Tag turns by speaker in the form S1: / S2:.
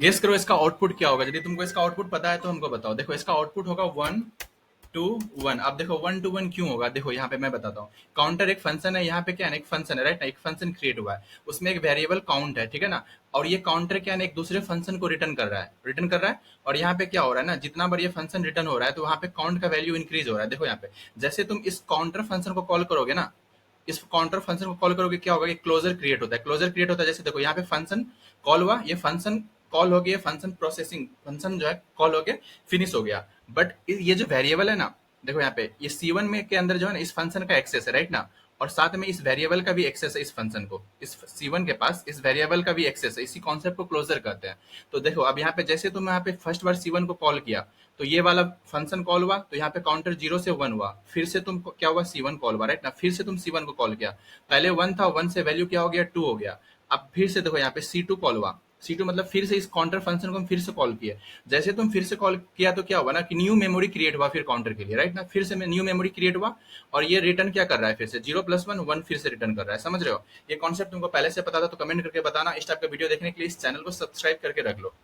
S1: Guess करो इसका output क्या होगा। यदि तुमको इसका आउटपुट पता है तो हमको बताओ। देखो इसका आउटपुट होगा 1 2 1। अब देखो 1 2 1 क्यों होगा, देखो यहाँ पे मैं बताता हूँ। काउंटर एक फंक्शन है, यहाँ पे क्या है, एक फंक्शन है, राइट ना, एक फंक्शन क्रिएट हुआ है, उसमें एक वेरिएबल काउंट है, ठीक है ना। और ये काउंटर क्या है, एक दूसरे फंक्शन को रिटर्न कर रहा है। और यहाँ पे क्या हो रहा है ना, जितना बार ये फंक्शन रिटर्न हो रहा है तो वहाँ पे काउंट का वैल्यू इंक्रीज हो रहा है। देखो यहाँ पे जैसे तुम इस काउंटर फंक्शन को कॉल करोगे ना, इस काउंटर फंक्शन को कॉल करोगे, क्या होगा कि क्लोजर क्रिएट होता है। क्लोजर क्रिएट होता है जैसे देखो यहाँ पे फंक्शन कॉल हुआ, ये फंक्शन कॉल हो गया, फंक्शन प्रोसेसिंग, फंक्शन जो है कॉल हो गया, फिनिश हो गया। बट ये जो वेरिएबल है ना, देखो यहाँ पे ये C1 में के अंदर जो है ना, इस फंक्शन का एक्सेस है, राइट ना। और साथ में इस वेरिएबल का भी एक्सेस है, इस फंक्शन को, इस C1 के पास इस वेरिएबल का भी एक्सेस है। इसी कॉन्सेप्ट को क्लोजर कहते हैं। तो देखो अब यहाँ पे जैसे तुम यहाँ पे फर्स्ट बार C1 को कॉल किया तो ये वाला फंक्शन कॉल हुआ, तो यहाँ पे काउंटर 0 से 1 हुआ, फिर से तुम क्या हुआ, C1 कॉल हुआ, राइट ना। फिर से तुम C1 को कॉल किया, पहले 1 था, 1 से वैल्यू क्या हो गया, 2 हो गया। अब फिर से देखो यहाँ पे C2 कॉल हुआ, C2 मतलब फिर से इस काउंटर फंक्शन को हम फिर से कॉल किए। जैसे तुम फिर से कॉल किया तो क्या हुआ ना कि न्यू मेमोरी क्रिएट हुआ फिर काउंटर के लिए, राइट ना। फिर से न्यू मेमोरी क्रिएट हुआ और ये रिटर्न क्या कर रहा है, फिर से 0 + 1 1 फिर से रिटर्न कर रहा है। समझ रहे हो? ये कॉन्सेप्ट तुमको पहले से पता था तो कमेंट करके बताना। इस टाइप का वीडियो देखने के लिए इस चैनल को सब्सक्राइब करके रख लो।